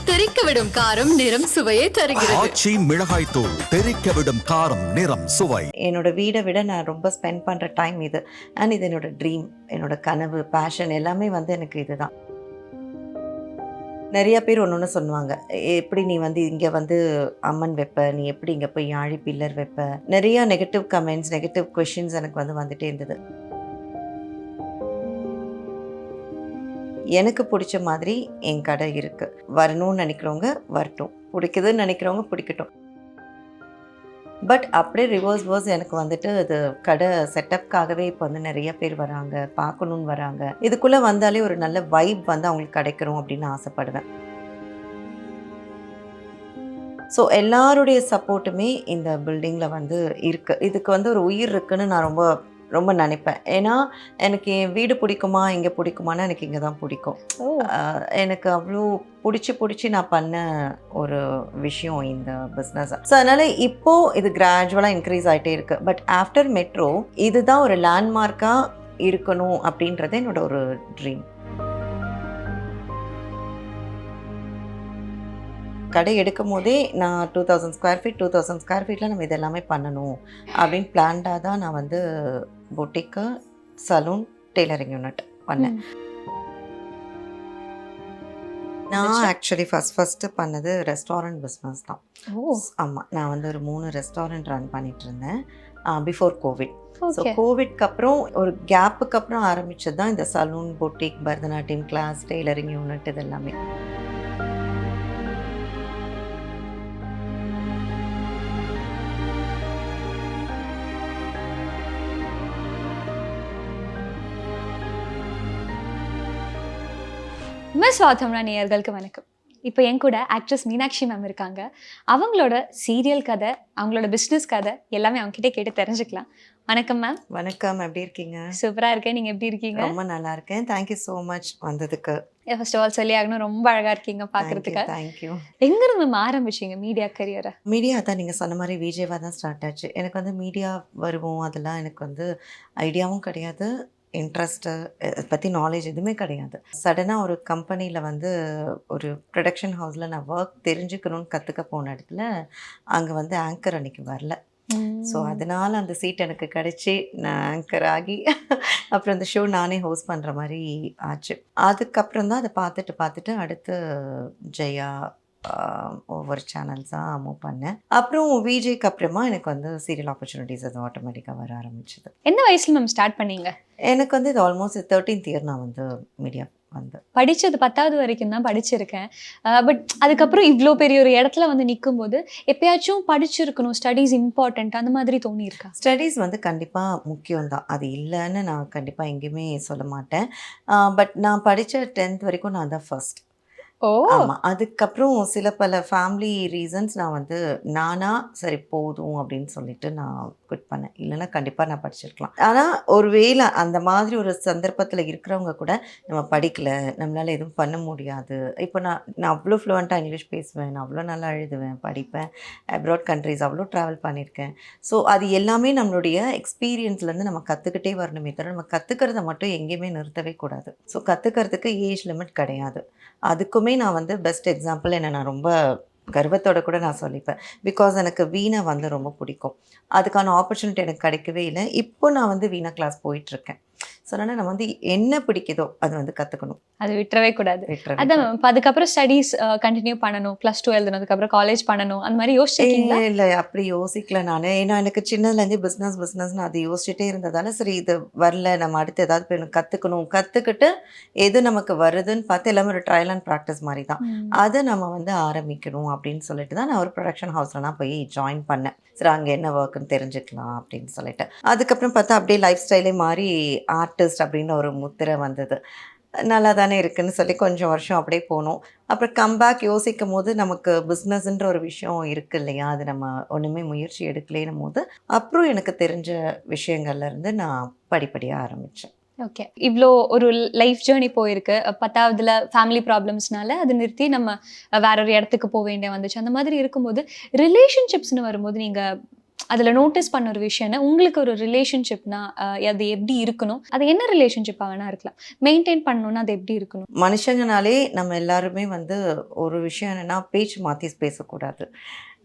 தெறிக்கவிடும் காரம் நிறம் சுவையை தருகிறது. ஆச்சி மிளகாய் தூள் தெறிக்கவிடும் காரம் நிறம் சுவை. என்னோட வீடை விட நான் ரொம்ப ஸ்பெண்ட் பண்ணுற டைம் இது. அண்ட் இது என்னோட ட்ரீம், என்னோட கனவு, பேஷன் எல்லாமே வந்து எனக்கு இதுதான். நிறைய பேர் ஒன்று சொல்லுவாங்க, எப்படி நீ வந்து இங்கே வந்து அம்மன் வைப்ப, நீ எப்படி இங்கே போய் யாழி பில்லர் வைப்ப. நிறைய நெகட்டிவ் கமெண்ட்ஸ், நெகட்டிவ் கொஷின்ஸ் எனக்கு வந்துட்டே இருந்தது. எனக்கு பிடிச்ச மாதிரி என் கடை இருக்குது. வரணும்னு நினைக்கிறவங்க வரட்டும், பிடிக்குதுன்னு நினைக்கிறவங்க பிடிக்கட்டும். பட் அப்படியே ரிவர்ஸ் எனக்கு வந்துட்டு அது கடை செட்டப்காகவே இப்போ வந்து நிறைய பேர் வராங்க, பார்க்கணுன்னு வராங்க. இதுக்குள்ளே வந்தாலே ஒரு நல்ல வைப் வந்து அவங்களுக்கு கிடைக்கணும் அப்படின்னு ஆசைப்படுவேன். ஸோ எல்லாருடைய சப்போர்ட்டுமே இந்த பில்டிங்கில் வந்து இருக்குது. இதுக்கு வந்து ஒரு உயிர் இருக்குதுன்னு நான் ரொம்ப ரொம்ப நினைப்பேன். ஏன்னா எனக்கு என் வீடு பிடிக்குமா, இங்கே பிடிக்குமானா எனக்கு இங்கே தான் பிடிக்கும். எனக்கு அவ்வளோ பிடிச்சி நான் பண்ண ஒரு விஷயம் இந்த பிஸ்னஸ். ஸோ அதனால் இப்போது இது கிராஜுவலாக இன்க்ரீஸ் ஆகிட்டே இருக்குது. பட் ஆஃப்டர் மெட்ரோ இதுதான் ஒரு லேண்ட்மார்க்காக இருக்கணும் அப்படின்றது என்னோட ஒரு ட்ரீம். கடை எடுக்கும் போதே நான் 2000 ஸ்கொயர் ஃபீட் 2000 ஸ்கொயர் ஃபீட்டில் நம்ம இதெல்லாமே பண்ணணும் அப்படின்னு பிளான்டாக தான் நான் வந்து பொட்டிக்கு, சலூன், டெய்லரிங் யூனிட் பண்ணேன். நான் ஆக்சுவலி ஃபஸ்ட்டு பண்ணது ரெஸ்டாரண்ட் பிஸ்னஸ் தான். ஆமாம், நான் வந்து ஒரு 3 ரெஸ்டாரண்ட் ரன் பண்ணிட்டு இருந்தேன் பிஃபோர் கோவிட். ஸோ கோவிட்க்கு அப்புறம் ஒரு கேப்புக்கு அப்புறம் ஆரம்பித்தது தான் இந்த salon, boutique, Bharatanatyam class, tailoring unit இது எல்லாமே. மிஸ் வாத்தம்னா நேயர்களுக்கு வணக்கம். இப்போ என் கூட ஆக்ட்ரஸ் மீனாட்சி மேம் இருக்காங்க. அவங்களோட சீரியல் கதை, அவங்களோட பிஸ்னஸ் கதை எல்லாமே அவங்ககிட்ட கேட்டு தெரிஞ்சுக்கலாம். வணக்கம் மேம். வணக்கம், எப்படி இருக்கீங்க? சூப்பராக இருக்கேன், நீங்கள் எப்படி இருக்கீங்க? ரொம்ப நல்லா இருக்கேன், தேங்க்யூ ஸோ மச் வந்ததுக்கு. ஃபர்ஸ்ட் ஆஃப் ஆல் சொல்லி ஆகணும், ரொம்ப அழகாக இருக்கீங்க பார்க்குறதுக்கு. தேங்க்யூ. எங்கேருந்து மேம் ஆரம்பிச்சிங்க மீடியா கரியரை? மீடியா தான் நீங்கள் சொன்ன மாதிரி விஜயவாக தான் ஸ்டார்ட் ஆச்சு. எனக்கு வந்து மீடியா வருவோம் அதெல்லாம் எனக்கு வந்து ஐடியாவும் கிடையாது, இன்ட்ரெஸ்ட்டு பற்றி நாலேஜ் எதுவுமே கிடையாது. சடனாக ஒரு கம்பெனியில் வந்து ஒரு ப்ரொடக்ஷன் ஹவுஸில் நான் ஒர்க் தெரிஞ்சுக்கணும்னு கற்றுக்க போன இடத்துல அங்கே வந்து ஆங்கர் அன்றைக்கி வரல. ஸோ அதனால் அந்த சீட் எனக்கு கிடச்சி நான் ஆங்கர் ஆகி அப்புறம் அந்த ஷோ நானே ஹோஸ்ட் பண்ணுற மாதிரி ஆச்சு. அதுக்கப்புறம் தான் அதை பார்த்துட்டு அடுத்து ஜெயா ஒவ்வொரு சேனல்ஸாக மூவ் பண்ணேன். அப்புறம் விஜய்க்கு அப்புறமா எனக்கு வந்து சீரியல் ஆப்பர்ச்சுனிட்டிஸ் அது ஆட்டோமேட்டிக்காக வர ஆரம்பிச்சது. என்ன வயசில் மேம் ஸ்டார்ட் பண்ணீங்க? எனக்கு வந்து இது ஆல்மோஸ்ட் 13th இயர் நான் வந்து மீடியா வந்து படித்தது 10வது வரைக்கும் தான் படிச்சிருக்கேன். பட் அதுக்கப்புறம் இவ்வளோ பெரிய ஒரு இடத்துல வந்து நிற்கும் போது எப்பயாச்சும் படிச்சிருக்கணும், ஸ்டடீஸ் இம்பார்ட்டண்ட் அந்த மாதிரி தோணியிருக்கா? ஸ்டடீஸ் வந்து கண்டிப்பாக முக்கியம்தான், அது இல்லைன்னு நான் கண்டிப்பாக எங்கேயுமே சொல்ல மாட்டேன். பட் நான் படித்த 10th வரைக்கும் நான் தான் ஃபர்ஸ்ட். ஆமாம், அதுக்கப்புறம் சில பல ஃபேமிலி ரீசன்ஸ் நான் வந்து சரி போதும் அப்படின்னு சொல்லிட்டு நான் குவிட் பண்ணேன். இல்லைன்னா கண்டிப்பாக நான் படிச்சிருக்கலாம். ஆனால் ஒரு வேளை அந்த மாதிரி ஒரு சந்தர்ப்பத்தில் இருக்கிறவங்க கூட நம்ம படிக்கலை, நம்மளால் எதுவும் பண்ண முடியாது. இப்போ நான் அவ்வளோ ஃப்ளூவெண்ட்டாக இங்கிலீஷ் பேசுவேன், நான் அவ்வளோ நல்லா எழுதுவேன், படிப்பேன், அப்ராட் கண்ட்ரிஸ் அவ்வளோ ட்ராவல் பண்ணியிருக்கேன். ஸோ அது எல்லாமே நம்மளுடைய எக்ஸ்பீரியன்ஸ்லேருந்து நம்ம கற்றுக்கிட்டே வரணுமே தவிர நம்ம கற்றுக்கிறத மட்டும் எங்கேயுமே நிறுத்தவே கூடாது. ஸோ கற்றுக்கிறதுக்கு ஏஜ் லிமிட் கிடையாது. அதுக்குமே நான் வந்து பெஸ்ட் எக்ஸாம்பிள் என்ன நான் ரொம்ப கர்வத்தோட கூட நான் சொல்லிப்பேன். பிகாஸ் எனக்கு வீணை வந்து ரொம்ப பிடிக்கும். அதுக்கான ஆப்பர்ச்சுனிட்டி எனக்கு கிடைக்கவே இல்லை. இப்போ நான் வந்து வீணா கிளாஸ் போயிட்டுருக்கேன். ஸோ அதனால் நம்ம வந்து என்ன பிடிக்குதோ அது வந்து கற்றுக்கணும், அது விட்டுறவே கூடாது. அதான் அதுக்கப்புறம் ஸ்டடீஸ் கண்டினியூ பண்ணணும், +2 எழுதுனதுக்கப்புறம் காலேஜ் பண்ணணும் அந்த மாதிரி யோசிச்சிருக்கீங்களா? இல்லை, அப்படி யோசிக்கல நான். ஏன்னா எனக்கு சின்னதுலேருந்து பிஸ்னஸ்னு அது யோசிச்சுட்டே இருந்ததால் சரி இது வரல, நம்ம அடுத்து ஏதாவது போய் கற்றுக்கிட்டு எது நமக்கு வருதுன்னு பார்த்து எல்லாமே ஒரு ட்ரையல் அண்ட் ப்ராக்டிஸ் மாதிரி தான், அதை நம்ம வந்து ஆரம்பிக்கணும் அப்படின்னு சொல்லிட்டு தான் நான் ஒரு ப்ரொடக்ஷன் ஹவுஸ்லாம் போய் ஜாயின் பண்ணேன். சரி அங்கே என்ன ஒர்க்குன்னு தெரிஞ்சுக்கலாம் அப்படின்னு சொல்லிட்டு. அதுக்கப்புறம் பார்த்தா அப்படியே லைஃப் ஸ்டைலே மாறி ஆர்டிஸ்ட் அப்படின்னு ஒரு முத்திரை வந்தது. நல்லா தானே இருக்குன்னு சொல்லி கொஞ்சம் வருஷம் அப்படியே போனோம். அப்புறம் கம்பேக் யோசிக்கும் போது நமக்கு பிஸ்னஸ்ன்ற ஒரு விஷயம் இருக்குது இல்லையா, அது நம்ம ஒன்றுமே முயற்சி எடுக்கலேன்னும் போது அப்புறம் எனக்கு தெரிஞ்ச விஷயங்கள்லேருந்து நான் படிப்படியாக ஆரம்பித்தேன். ஓகே, இவ்வளோ ஒரு லைஃப் ஜேர்னி போயிருக்கு. 10வதுல ஃபேமிலி ப்ராப்ளம்ஸ்னால அது நிறுத்தி நம்ம வேற ஒரு இடத்துக்கு போக வேண்டிய வந்துச்சு. அந்த மாதிரி இருக்கும்போது ரிலேஷன்ஷிப்ஸ்னு வரும்போது நீங்கள் அதில் நோட்டீஸ் பண்ண ஒரு விஷயம்னா உங்களுக்கு ஒரு ரிலேஷன்ஷிப்னா அது எப்படி இருக்கணும், அது என்ன ரிலேஷன்ஷிப்பாக வேணா இருக்கலாம், மெயின்டைன் பண்ணணும்னா அது எப்படி இருக்கணும்? மனுஷங்கனாலே நம்ம எல்லாருமே வந்து ஒரு விஷயம் என்னென்னா பேச்சு மாற்றி பேசக்கூடாது.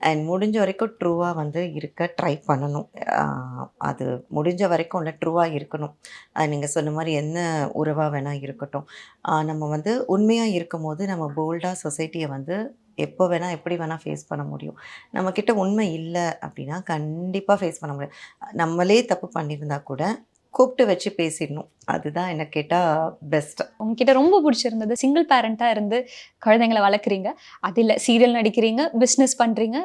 அண்ட் முடிஞ்ச வரைக்கும் ட்ரூவாக வந்து இருக்க ட்ரை பண்ணணும். அது முடிஞ்ச வரைக்கும் இல்லை ட்ரூவாக இருக்கணும். நீங்கள் சொன்ன மாதிரி என்ன உறவாக வேணால் இருக்கட்டும். நம்ம வந்து உண்மையாக இருக்கும்போது நம்ம போல்டாக சொசைட்டியை வந்து எப்போ வேணால் எப்படி வேணால் ஃபேஸ் பண்ண முடியும். நம்மக்கிட்ட உண்மை இல்லை அப்படின்னா கண்டிப்பாக ஃபேஸ் பண்ண முடியாது. நம்மளே தப்பு பண்ணியிருந்தா கூட கூப்பிட்டு வச்சு பேசிடணும். அதுதான் என்ன கேட்டால் பெஸ்ட்டு. உங்ககிட்ட ரொம்ப பிடிச்சிருந்தது சிங்கிள் பேரண்ட்டாக இருந்து குழந்தைங்களை வளர்க்குறீங்க, அது இல்லை சீரியல் நடிக்கிறீங்க, பிஸ்னஸ் பண்ணுறீங்க,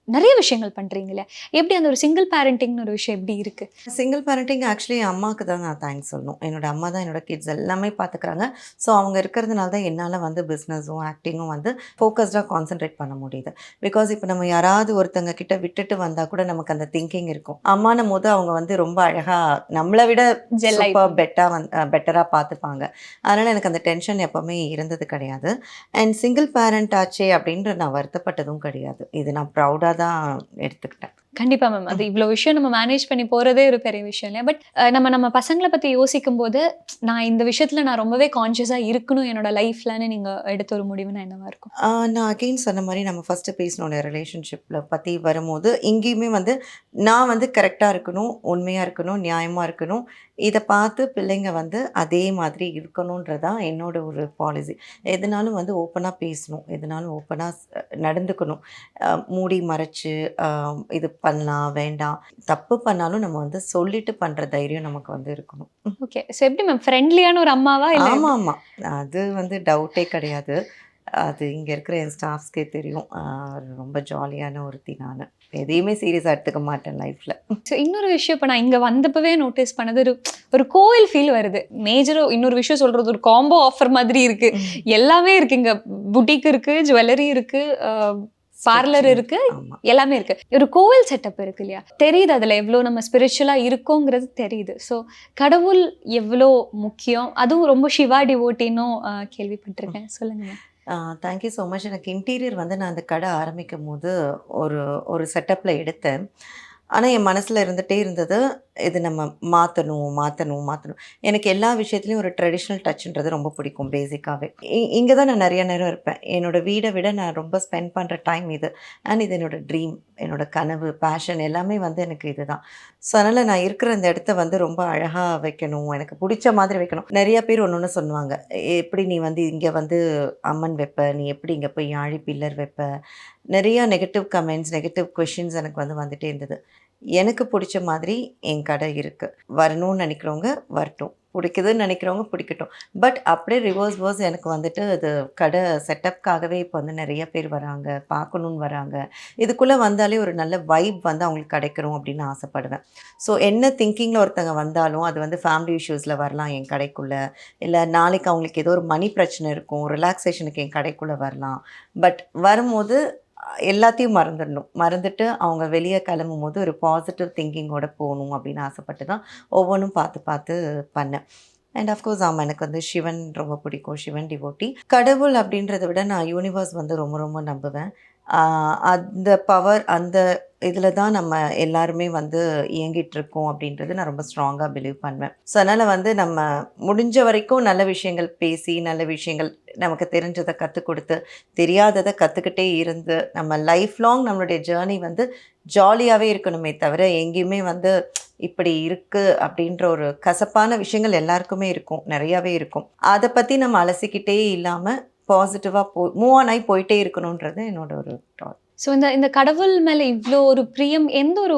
நிறைய விஷயங்கள் பண்ணுறீங்க இல்லையா? எப்படி அந்த ஒரு சிங்கிள் பேரண்டிங்னு ஒரு விஷயம் எப்படி இருக்குது? சிங்கிள் பேரண்டிங் ஆக்சுவலி என் அம்மாவுக்கு தான் நான் தேங்க்ஸ் சொல்லணும். என்னோடய அம்மா தான் என்னோடய கிட்ஸ் எல்லாமே பார்த்துக்கிறாங்க. ஸோ அவங்க இருக்கிறதுனால தான் என்னால் வந்து பிஸ்னஸும் ஆக்டிங்கும் வந்து ஃபோக்கஸ்டாக கான்சென்ட்ரேட் பண்ண முடியுது. பிகாஸ் இப்போ நம்ம யாராவது ஒருத்தங்க கிட்ட விட்டுட்டு வந்தால் கூட நமக்கு அந்த திங்கிங் இருக்கும். அம்மானும் போது அவங்க வந்து ரொம்ப அழகாக நம்மளை விட பெட்டராக பார்த்துப்பாங்க. அதனால் எனக்கு அந்த டென்ஷன் எப்போவுமே இருந்தது கிடையாது. அண்ட் சிங்கிள் பேரண்ட் ஆச்சே அப்படின்ற நான் வருத்தப்பட்டதும் கிடையாது. இது நான் ப்ரௌடாக தான் எடுத்துக்கிட்டேன். கண்டிப்பா மேம். அது இவ்வளோ விஷயம் நம்ம மேனேஜ் பண்ணி போகிறதே ஒரு பெரிய விஷயம் இல்லையா? பட் நம்ம பசங்களை பற்றி யோசிக்கும் போது நான் இந்த விஷயத்தில் நான் ரொம்பவே கான்ஷியஸாக இருக்கணும் என்னோட லைஃப்லன்னு நீங்கள் எடுத்த ஒரு முடிவுனா என்னவா இருக்கும்? நான் அகெயின் சொன்ன மாதிரி நம்ம ஃபஸ்ட்டு பேசினோட ரிலேஷன்ஷிப்பில் பற்றி வரும்போது இங்கேயுமே வந்து நான் வந்து கரெக்டாக இருக்கணும், உண்மையாக இருக்கணும், நியாயமாக இருக்கணும். இதை பார்த்து பிள்ளைங்க வந்து அதே மாதிரி இருக்கணுன்றதான் என்னோட ஒரு பாலிசி. எதுனாலும் வந்து ஓப்பனாக பேசணும், எதுனாலும் ஓப்பனாக நடந்துக்கணும். மூடி மறைச்சு இது பண்ணலாம் வேண்டாம், தப்பு பண்ணாலும் நம்ம வந்து சொல்லிட்டு பண்ணுற தைரியம் நமக்கு வந்து இருக்கணும். ஓகே. ஸோ எப்படி மேம், ஃப்ரெண்ட்லியான ஒரு அம்மாவா? ஆமாம் ஆமாம், அது வந்து டவுட்டே கிடையாது. அது இங்கே இருக்கிற என் ஸ்டாஃப்ஸ்க்கே தெரியும். ரொம்ப ஜாலியான ஒருத்தி நான். எதையுமே சீரியஸாக எடுத்துக்க மாட்டேன் லைஃப்பில். ஸோ இன்னொரு விஷயம் இப்போ நான் இங்கே வந்தப்பவே நோட்டீஸ் பண்ணது ஒரு கோவில் ஃபீல் வருது. மேஜராக இன்னொரு விஷயம் சொல்கிறது, ஒரு காம்போ ஆஃபர் மாதிரி இருக்குது. எல்லாமே இருக்குது இங்கே. புட்டிக் இருக்குது, ஜுவல்லரி இருக்குது, பார்லர் இருக்கு, எல்லாமே இருக்கு. ஒரு கோவில் செட்டப் இருக்கு இல்லையா? தெரியுது அதில் எவ்வளோ நம்ம ஸ்பிரிச்சுவலாக இருக்கோங்கிறது தெரியுது. ஸோ கடவுள் எவ்வளோ முக்கியம், அதுவும் ரொம்ப சிவா டிவோட்டின்னும் கேள்விப்பட்டிருக்கேன். சொல்லுங்க. Thank you so much. எனக்கு இன்டீரியர் வந்து நான் அந்த கடை ஆரம்பிக்கும் போது ஒரு செட்டப்பில் எடுத்தேன். ஆனால் என் மனசில் இருந்துகிட்டே இருந்தது, இது நம்ம மாற்றணும். எனக்கு எல்லா விஷயத்துலையும் ஒரு ட்ரெடிஷ்னல் டச்சுன்றது ரொம்ப பிடிக்கும் பேசிக்காகவே. இங்கே தான் நான் நிறைய நேரம் இருப்பேன். என்னோடய வீடை விட நான் ரொம்ப ஸ்பெண்ட் பண்ணுற டைம் இது. அண்ட் இது என்னோடய ட்ரீம், என்னோடய கனவு, பேஷன் எல்லாமே வந்து எனக்கு இது தான். ஸோ அதனால் நான் இருக்கிற இந்த இடத்த வந்து ரொம்ப அழகாக வைக்கணும், எனக்கு பிடிச்ச மாதிரி வைக்கணும். நிறைய பேர் ஒன்று சொல்லுவாங்க, எப்படி நீ வந்து இங்கே வந்து அம்மன் வைப்ப, நீ எப்படி இங்கே போய் யாழி பில்லர் வைப்ப, நிறையா நெகட்டிவ் கமெண்ட்ஸ், நெகட்டிவ் கொஷின்ஸ் எனக்கு வந்து வந்துகிட்டே இருந்தது. எனக்கு பிடிச்ச மாதிரி என் கடை இருக்குது. வரணும்னு நினைக்கிறவங்க வரட்டும், பிடிக்குதுன்னு நினைக்கிறவங்க பிடிக்கட்டும். பட் அப்படியே ரிவர்ஸ் எனக்கு வந்துட்டு அது கடை செட்டப்காகவே இப்போ வந்து நிறைய பேர் வராங்க, பார்க்கணுன்னு வராங்க. இதுக்குள்ளே வந்தாலே ஒரு நல்ல வைப் வந்து அவங்களுக்கு கிடைக்கணும் அப்படின்னு ஆசைப்படுவேன். ஸோ என்ன திங்கிங்கில் ஒருத்தங்க வந்தாலும் அது வந்து ஃபேமிலி இஷ்யூஸில் வரலாம் என் கடைக்குள்ளே, இல்லை நாளைக்கு அவங்களுக்கு ஏதோ ஒரு மணி பிரச்சனை இருக்கும், ரிலாக்ஸேஷனுக்கு என் கடைக்குள்ளே வரலாம். பட் வரும்போது எல்லாத்தையும் மறந்துட்டு அவங்க வெளியே கிளம்பும் போது ஒரு பாசிட்டிவ் திங்கிங்கோடு போகணும் அப்படின்னு ஆசைப்பட்டு தான் ஒவ்வொன்றும் பார்த்து பண்ணேன். அண்ட் அஃப்கோர்ஸ் எனக்கு வந்து சிவன் ரொம்ப பிடிக்கும், சிவன் டிவோட்டி. கடவுள் அப்படின்றத விட நான் யூனிவர்ஸ் வந்து ரொம்ப நம்புவேன். அந்த பவர், அந்த இதில் தான் நம்ம எல்லாருமே வந்து இயங்கிட்டு இருக்கோம் அப்படின்றது நான் ரொம்ப ஸ்ட்ராங்காக பிலீவ் பண்ணுவேன். ஸோ அதனால் வந்து நம்ம முடிஞ்ச வரைக்கும் நல்ல விஷயங்கள் பேசி, நல்ல விஷயங்கள் நமக்கு தெரிஞ்சதை கற்றுக் கொடுத்து, தெரியாததை கற்றுக்கிட்டே இருந்து, நம்ம லைஃப் லாங் நம்மளுடைய ஜேர்னி வந்து ஜாலியாகவே இருக்கணுமே தவிர எங்கேயுமே வந்து இப்படி இருக்குது அப்படின்ற ஒரு கசப்பான விஷயங்கள் எல்லாருக்குமே இருக்கும், நிறையாவே இருக்கும். அதை பற்றி நம்ம அலசிக்கிட்டே இல்லாமல் பாசிட்டிவாக மூவ் ஆன் ஆகி போயிட்டே இருக்கணுன்றது என்னோட ஒரு தாட். ஸோ இந்த கடவுள் மேலே இவ்வளோ ஒரு பிரியம் எந்த ஒரு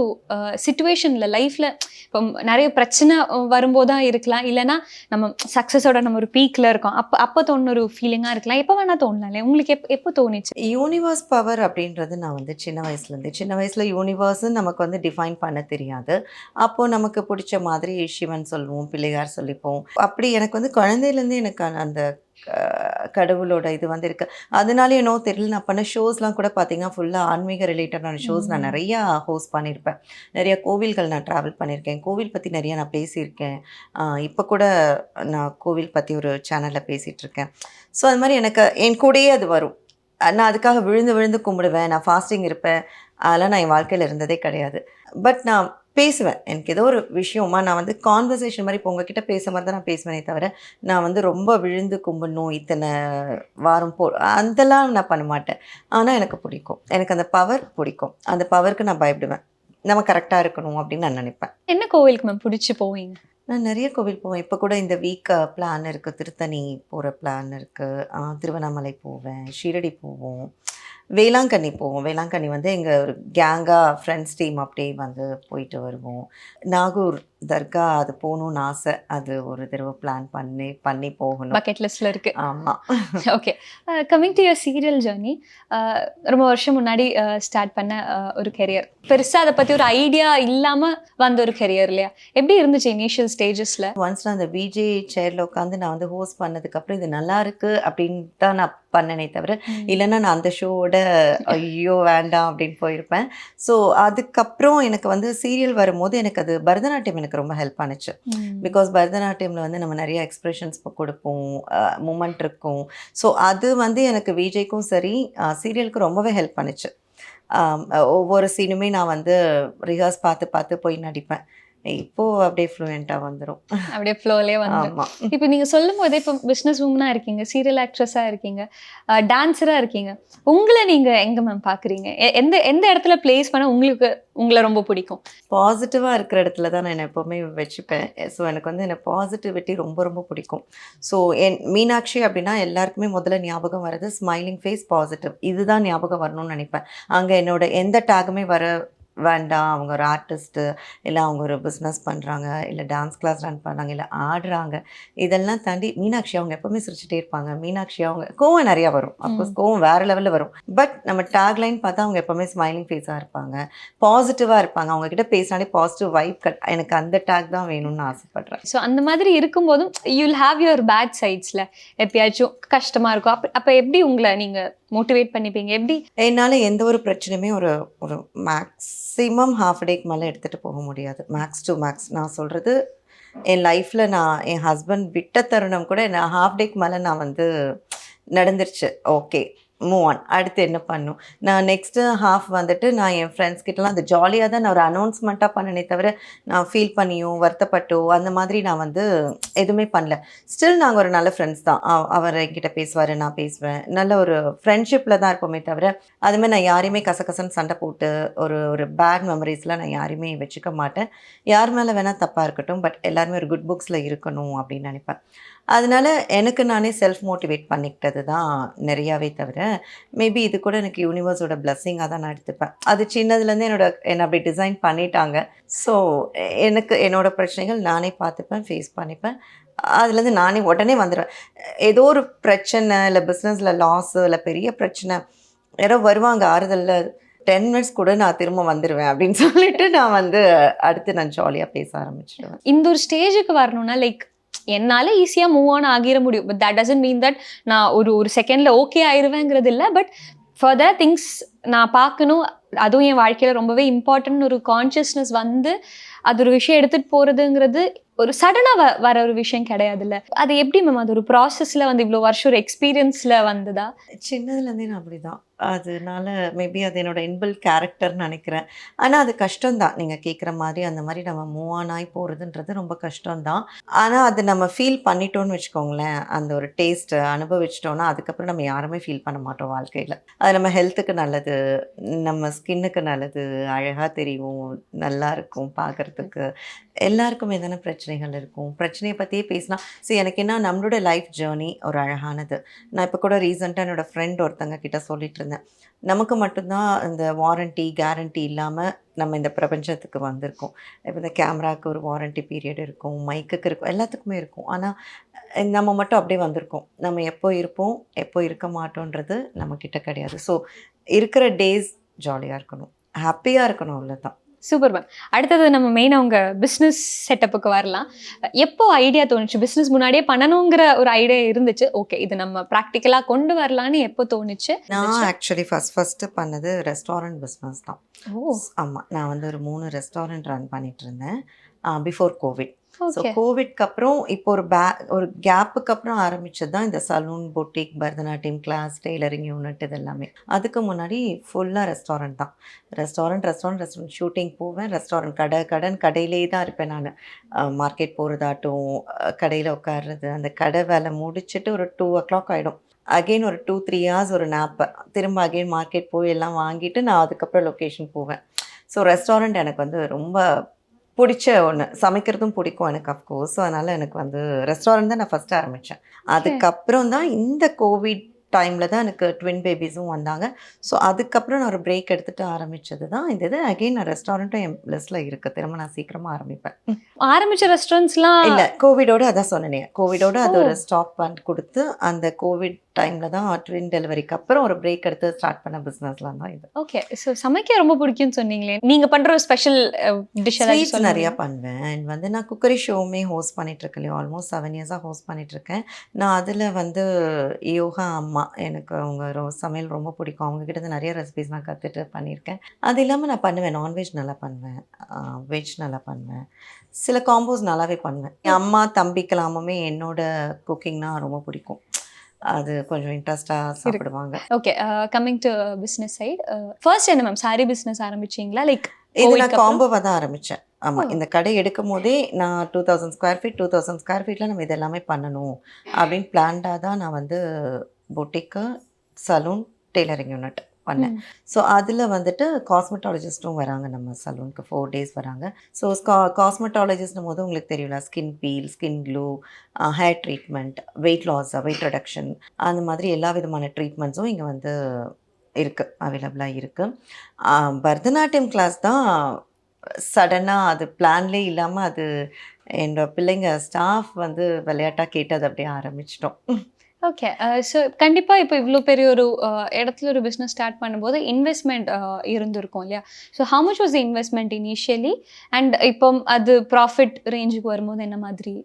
சிச்சுவேஷனில் லைஃப்பில், இப்போ நிறைய பிரச்சனை வரும்போது தான் இருக்கலாம், இல்லைனா நம்ம சக்ஸஸோட நம்ம ஒரு பீக்கில் இருக்கோம், அப்போ தோணுன ஒரு ஃபீலிங்காக இருக்கலாம், எப்போ வேணால் தோணலாம் இல்லையா? உங்களுக்கு எப்போ தோணுச்சு? யூனிவர்ஸ் பவர் அப்படின்றது நான் வந்து சின்ன வயசில் யூனிவர்ஸ்ன்னு நமக்கு வந்து டிஃபைன் பண்ண தெரியாது. அப்போது நமக்கு பிடிச்ச மாதிரி சிவன் சொல்லுவோம், பிள்ளையார் சொல்லிப்போம். அப்படி எனக்கு வந்து குழந்தையிலேருந்தே எனக்கு அந்த கடவுளோட இது வந்து இருக்குது. அதனால என்னோ தெரியல, நான் பண்ண ஷோஸ்லாம் கூட பார்த்தீங்கன்னா ஃபுல்லாக ஆன்மீக ரிலேட்டடான ஷோஸ் நான் நிறையா ஹோஸ்ட் பண்ணியிருப்பேன். நிறைய கோவில்கள் நான் ட்ராவல் பண்ணியிருக்கேன், கோவில் பற்றி நிறையா நான் பேசியிருக்கேன். இப்போ கூட நான் கோவில் பற்றி ஒரு சேனலில் பேசிகிட்ருக்கேன். ஸோ அது மாதிரி எனக்கு என் கூடயே அது வரும். நான் அதுக்காக விழுந்து கும்பிடுவேன், நான் ஃபாஸ்டிங் இருப்பேன். அதெல்லாம் நான் என் வாழ்க்கையில் இருந்ததே கிடையாது. பட் நான் பேசுவேன். எனக்கு ஏதோ ஒரு விஷயமா நான் வந்து கான்வர்சேஷன் மாதிரி இப்போ உங்ககிட்ட பேச மாதிரி தான் நான் பேசுவேனே தவிர, நான் வந்து ரொம்ப விழுந்து கும்பிடணும், இத்தனை வாரம் அதெல்லாம் நான் பண்ண மாட்டேன். ஆனால் எனக்கு பிடிக்கும். எனக்கு அந்த பவர் பிடிக்கும். அந்த பவருக்கு நான் பயப்படுவேன். நம்ம கரெக்டாக இருக்கணும் அப்படின்னு நான் நினைப்பேன். என்ன கோவிலுக்கு மேம் பிடிச்சி போவீங்க? நான் நிறைய கோவில் போவேன். இப்போ கூட இந்த வீக் பிளான் இருக்குது. திருத்தணி போகிற பிளான் இருக்குது. திருவண்ணாமலை போவேன், ஷீரடி போவோம், வேளாங்கண்ணி போவோம். வேளாங்கண்ணி வந்து எங்கள் ஒரு கேங்காக ஃப்ரெண்ட்ஸ் டீம் அப்படியே வந்து போயிட்டு வருவோம். நாகூர் தர்கா அது போகணுன்னு ஆசை. அது ஒரு தடவை பிளான் பண்ணி போகணும். பக்கெட் லிஸ்ட்ல இருக்கு. ஆமாம். Okay, coming to your serial journey, ரொம்ப வருஷம் முன்னாடி ஸ்டார்ட் பண்ண ஒரு கெரியர், பெருசாக அதை பற்றி ஒரு ஐடியா இல்லாமல் வந்த ஒரு கெரியர் இல்லையா? எப்படி இருந்துச்சு இனிஷியல் ஸ்டேஜஸில்? ஒன்ஸ் நான் அந்த விஜே சேரில் உட்காந்து நான் வந்து ஹோஸ்ட் பண்ணதுக்கப்புறம் இது நல்லா இருக்கு அப்படின்னு தான் நான் பண்ணனே தவிர, இல்லைன்னா நான் அந்த ஷோவோட ஐயோ வேண்டாம் அப்படின்னு போயிருப்பேன். ஸோ அதுக்கப்புறம் எனக்கு வந்து சீரியல் வரும்போது எனக்கு அது பரதநாட்டியம் எனக்கு ரொம்ப ஹெல்ப் பண்ணுச்சு. பிகாஸ் பரதநாட்டியமில் வந்து நம்ம நிறைய எக்ஸ்பிரஷன்ஸ் கொடுப்போம், மூமெண்ட் இருக்கும். ஸோ அது வந்து எனக்கு விஜய்க்கும் சரி சீரியலுக்கு ரொம்பவே ஹெல்ப் பண்ணுச்சு. ஒவ்வொரு சீனுமே நான் வந்து ரிஹர்ஸ் பார்த்து போய் நடிப்பேன். இப்போது அப்படியே ஃப்ளூயண்ட்டாக வந்துடும். அப்படியே ஃப்ளோலேயே வந்துடும். ஆமாம். இப்போ நீங்கள் சொல்லும் போதே இப்போ பிஸ்னஸ் உமனாக இருக்கீங்க, சீரியல் ஆக்ட்ரஸாக இருக்கீங்க, டான்ஸராக இருக்கீங்க. உங்களை நீங்கள் எங்கே மேம் பார்க்குறீங்க? எந்த இடத்துல பிளேஸ் பண்ண உங்களை ரொம்ப பிடிக்கும்? பாசிட்டிவாக இருக்கிற இடத்துல தான் நான் எப்போவுமே வச்சுப்பேன். ஸோ எனக்கு வந்து எனக்கு பாசிட்டிவிட்டி ரொம்ப ரொம்ப பிடிக்கும். ஸோ மீனாட்சி அப்படின்னா எல்லாருக்குமே முதல்ல ஞாபகம் வர்றது ஸ்மைலிங் ஃபேஸ், பாசிட்டிவ். இதுதான் ஞாபகம் வரணும்னு நினைப்பேன். அங்கே என்னோட எந்த டேகுமே வர வேண்டாம். அவங்க ஒரு ஆர்டிஸ்ட்டு, இல்லை அவங்க ஒரு பிஸ்னஸ் பண்ணுறாங்க, இல்லை டான்ஸ் கிளாஸ் ரன் பண்ணுறாங்க, இல்லை ஆடுறாங்க, இதெல்லாம் தாண்டி மீனாட்சி அவங்க எப்போவுமே சிரிச்சுட்டே இருப்பாங்க. மீனாட்சி அவங்க கோவம் நிறையா வரும். அஃப்கோர்ஸ் கோவம் வேறு லெவலில் வரும். பட் நம்ம டேக்லைன் பார்த்தா அவங்க எப்போவுமே ஸ்மைலிங் ஃபேஸாக இருப்பாங்க, பாசிட்டிவாக இருப்பாங்க. அவங்கக்கிட்ட பேசினாலே பாசிட்டிவ் வைப் எனக்கு அந்த டேக் தான் வேணும்னு ஆசைப்பட்றேன். ஸோ அந்த மாதிரி இருக்கும்போதும் யூல் ஹாவ் யுவர் பேட் சைட்ஸில் எப்பயாச்சும் கஷ்டமாக இருக்கும். அப்போ எப்படி உங்களை நீங்கள் மோட்டிவேட் பண்ணிப்பீங்க? எப்படி? என்னால் எந்த ஒரு பிரச்சனையுமே ஒரு மேக்ஸிமம் ஹாஃப் டேக்கு மேலே எடுத்துகிட்டு போக முடியாது. மேக்ஸ் டு மேக்ஸ் நான் சொல்கிறது, என் லைஃப்பில் நான் என் ஹஸ்பண்ட் விட்ட தருணம் கூட நான் ஹாஃப் டேக்கு மேலே நான் வந்து நடந்துருச்சு. ஓகே, மூவ் ஆன், அடுத்து என்ன பண்ணும். நான் நெக்ஸ்ட்டு ஹாஃப் வந்துட்டு நான் என் ஃப்ரெண்ட்ஸ் கிட்டலாம் அந்த ஜாலியாக தான் நான் ஒரு அனௌன்ஸ்மெண்ட்டாக பண்ணனே தவிர நான் ஃபீல் பண்ணியோ வருத்தப்பட்டோ அந்த மாதிரி நான் வந்து எதுவுமே பண்ணல. ஸ்டில் நாங்கள் ஒரு நல்ல ஃப்ரெண்ட்ஸ் தான். அவர் என்கிட்ட பேசுவார், நான் பேசுவேன். நல்ல ஒரு ஃப்ரெண்ட்ஷிப்பில் தான் இருப்போமே தவிர அதுமாதிரி நான் யாரையுமே கசகசன்னு சண்டை போட்டு ஒரு பேட் மெமரிஸ்லாம் நான் யாரையுமே வச்சுக்க மாட்டேன். யார் மேலே வேணால் தப்பாக இருக்கட்டும், பட் எல்லாருமே ஒரு குட் புக்ஸில் இருக்கணும் அப்படின்னு நினைப்பேன். அதனால் எனக்கு நானே செல்ஃப் மோட்டிவேட் பண்ணிக்கிட்டது தான் நிறையாவே தவிர, மேபி இது கூட எனக்கு யூனிவர்ஸோட பிளஸ்ஸிங்காக தான் நான் எடுத்துப்பேன். அது சின்னதுலேருந்து என்னை அப்படி டிசைன் பண்ணிட்டாங்க. ஸோ எனக்கு என்னோடய பிரச்சனைகள் நானே பார்த்துப்பேன், ஃபேஸ் பண்ணிப்பேன். அதுலேருந்து நானே உடனே வந்துடுவேன். ஏதோ ஒரு பிரச்சனை, இல்லை பிஸ்னஸில் லாஸு, இல்லை பெரிய பிரச்சனை, யாரோ வருவாங்க ஆறுதலில், 10 மினிட்ஸ் கூட நான் திரும்ப வந்துடுவேன் அப்படின்னு சொல்லிட்டு நான் வந்து அடுத்து நான் ஜாலியாக பேச ஆரம்பிச்சிடுவேன். இந்த ஒரு ஸ்டேஜுக்கு வரணும்னா லைக் என்னால் ஈஸியாக மூவ் ஆன் ஆகிட முடியும். But that doesn't mean that நான் ஒரு செகண்டில் ஓகே ஆயிடுவேங்கிறது இல்லை. பட் ஃபர்தர் திங்ஸ் நான் பார்க்கணும், அதுவும் என் வாழ்க்கையில் ரொம்பவே இம்பார்ட்டன்ட் ஒரு கான்ஷியஸ்னஸ் வந்து அது ஒரு விஷயம் எடுத்துகிட்டு போகிறதுங்கிறது ஒரு சடனாக வர ஒரு விஷயம் கிடையாதுல்ல. அது எப்படி மேம் அது ஒரு ப்ராசஸில் வந்து இவ்வளோ வருஷம் ஒரு எக்ஸ்பீரியன்ஸில் வந்ததா? சின்னதுலேருந்தே நான் அப்படி தான். அதனால மேபி அது என்னோட இன்பில் கேரக்டர்னு நினைக்கிறேன். ஆனால் அது கஷ்டம்தான். நீங்கள் கேட்குற மாதிரி அந்த மாதிரி நம்ம மூவ் ஆன் ஆகி போகிறதுன்றது ரொம்ப கஷ்டம்தான். ஆனால் அது நம்ம ஃபீல் பண்ணிட்டோன்னு வச்சுக்கோங்களேன், அந்த ஒரு டேஸ்ட்டை அனுபவிச்சிட்டோன்னா அதுக்கப்புறம் நம்ம யாருமே ஃபீல் பண்ண மாட்டோம் வாழ்க்கையில். அது நம்ம ஹெல்த்துக்கு நல்லது, நம்ம ஸ்கின்னுக்கு நல்லது, அழகாக தெரியும், நல்லா இருக்கும் பார்க்குறதுக்கு. எல்லாருக்குமே தானே பிரச்சனைகள் இருக்கும். பிரச்சனையை பற்றியே பேசினா எனக்கு என்ன, நம்மளோட லைஃப் ஜேர்னி ஒரு அழகானது. நான் இப்போ கூட ரீசெண்டாக என்னோடய ஃப்ரெண்ட் ஒருத்தங்க கிட்ட சொல்லிட்டு இருந்தேன், நமக்கு மட்டும்தான் இந்த வாரண்ட்டி கேரண்டி இல்லாமல் நம்ம இந்த பிரபஞ்சத்துக்கு வந்திருக்கோம். இப்போ இந்த கேமராவுக்கு ஒரு வாரண்ட்டி பீரியட் இருக்கும், மைக்குக்கு இருக்கும், எல்லாத்துக்குமே இருக்கும். ஆனால் நம்ம மட்டும் அப்படியே வந்திருக்கோம். நம்ம எப்போ இருப்போம், எப்போ இருக்க மாட்டோன்றது நம்மக்கிட்ட கிடையாது. ஸோ இருக்கிற டேஸ் ஜாலியாக இருக்கணும், ஹாப்பியாக இருக்கணும், அவ்வளோதான். Super ma'am. அடுத்தது நம்ம மெயினாக உங்கள் பிஸ்னஸ் செட்டப்புக்கு வரலாம். எப்போ ஐடியா தோணுச்சு? பிஸ்னஸ் முன்னாடியே பண்ணணுங்கிற ஒரு ஐடியா இருந்துச்சு, ஓகே இது நம்ம ப்ராக்டிக்கலாக கொண்டு வரலான்னு எப்போ தோணுச்சு? நான் ஆக்சுவலி ஃபஸ்ட்டு பண்ணது ரெஸ்டாரண்ட் பிஸ்னஸ் தான். ஓ ஆமாம், நான் வந்து ஒரு 3 ரெஸ்டாரண்ட் ரன் பண்ணிகிட்டு இருந்தேன் பிஃபோர் கோவிட். So okay. கோவிட்க்கு அப்புறம் இப்போ ஒரு கேப்புக்கு அப்புறம் ஆரம்பிச்சது தான் இந்த salon, boutique, Bharatanatyam class, tailoring unit இது எல்லாமே. அதுக்கு முன்னாடி ஃபுல்லாக ரெஸ்டாரண்ட் தான். ரெஸ்டாரண்ட் ஷூட்டிங் போவேன். ரெஸ்டாரண்ட் கடைன்னு கடையிலே தான் இருப்பேன் நான். மார்க்கெட் போகிறதாட்டும், கடையில் உட்கார்றது, அந்த கடை வேலை முடிச்சுட்டு ஒரு 2:00 ஆகிடும். அகெயின் ஒரு 2-3 ஹார்ஸ் ஒரு நாப்பு. திரும்ப அகெயின் மார்க்கெட் போய் எல்லாம் வாங்கிட்டு நான் அதுக்கப்புறம் லொக்கேஷன் போவேன். ஸோ ரெஸ்டாரண்ட் எனக்கு வந்து ரொம்ப பிடிச்ச ஒன்று. சமைக்கிறதும் பிடிக்கும் எனக்கு அஃப்கோர்ஸ். ஸோ அதனால் எனக்கு வந்து ரெஸ்டாரண்ட் தான் நான் ஃபஸ்ட்டு ஆரம்பித்தேன். அதுக்கப்புறம் தான் இந்த கோவிட் டைமில் தான் எனக்கு ட்வின் பேபிஸும் வந்தாங்க. ஸோ அதுக்கப்புறம் நான் ஒரு பிரேக் எடுத்துகிட்டு ஆரம்பித்தது தான் இந்த இது. அகெயின் நான் ரெஸ்டாரண்ட்டும் என் லிஸ்ட்டில் இருக்குது. திரும்ப நான் சீக்கிரமாக ஆரம்பிப்பேன். ஆரம்பிச்ச ரெஸ்டாரண்ட்ஸ்லாம் இல்லை, கோவிடோடு அதான் சொன்னேனே, கோவிடோடு அது ஒரு ஸ்டாப் பண்ணி கொடுத்து அந்த கோவிட் டைமில் தான் ட்வின் டெலிவரிக்கு அப்புறம் ஒரு பிரேக் எடுத்து ஸ்டார்ட் பண்ண பிஸ்னஸ்லாம் தான் இது. ஓகே. ஸோ சமைக்க ரொம்ப பிடிக்கும்னு சொன்னீங்களே, நீங்கள் பண்ணுற ஒரு ஸ்பெஷல் டிஷ் ஸ்வீட்ஸ் நிறையா பண்ணுவேன். அண்ட் வந்து நான் குக்கரி ஷோவுமே ஹோஸ்ட் பண்ணிகிட்ருக்கேன் இல்லையா, ஆல்மோஸ்ட் 7 இயர்ஸாக ஹோஸ்ட் பண்ணிகிட்ருக்கேன். நான் அதில் வந்து யோகா அம்மா, எனக்கு அவங்க சமையல் ரொம்ப பிடிக்கும். அவங்கக்கிட்ட நிறைய ரெசிபிஸ் நான் கற்றுட்டு பண்ணியிருக்கேன். அது இல்லாமல் நான் பண்ணுவேன், நான்வெஜ் நல்லா பண்ணுவேன், வெஜ் நல்லா பண்ணுவேன், சில காம்போஸ் நல்லாவே பண்ணுவேன். என் அம்மா தம்பிக்கெல்லாமுமே என்னோட குக்கிங்னா ரொம்ப பிடிக்கும். அது கொஞ்சம் இன்ட்ரெஸ்டாக சாப்பிடுவாங்க. Okay. Coming to business side, first என்ன மேம், சாரி பிஸ்னஸ் ஆரம்பிச்சிங்களா? லைக் இது நான் காம்போவாக தான் ஆரம்பித்தேன். ஆமாம், இந்த கடை எடுக்கும் போதே நான் 2000 ஸ்கொயர் ஃபீட் 2000 ஸ்கொயர் ஃபீட்டில் நம்ம இதெல்லாமே பண்ணணும் அப்படின்னு பிளான்டாக தான் நான் வந்து பொட்டிக்கு, சலூன், டெய்லரிங் யூனிட் பண்ணேன். ஸோ அதில் வந்துட்டு காஸ்மெட்டாலஜிஸ்ட்டும் வராங்க நம்ம சலூனுக்கு, 4 days வராங்க. ஸோ காஸ்மெட்டாலஜிஸ்ட்னும் போது உங்களுக்கு தெரியல, skin peel, skin glow, hair treatment, weight loss, weight reduction, அந்த மாதிரி எல்லா விதமான ட்ரீட்மெண்ட்ஸும் இங்கே வந்து இருக்குது, அவைலபிளாக இருக்குது. பரதநாட்டியம் கிளாஸ் தான் சடனாக, அது பிளான்லே இல்லாமல், அது என்னோட பிள்ளைங்க ஸ்டாஃப் வந்து விளையாட்டாக கேட்டு அதை அப்படியே ஆரம்பிச்சிட்டோம். ஓகே. ஸோ கண்டிப்பாக இப்போ இவ்வளோ பெரிய ஒரு இடத்துல ஒரு பிஸ்னஸ் ஸ்டார்ட் பண்ணும்போது இன்வெஸ்ட்மெண்ட் இருந்திருக்கும் இல்லையா? So how much was the investment initially, and இப்போ அது ப்ராஃபிட் ரேஞ்சுக்கு வரும்போது என்ன மாதிரி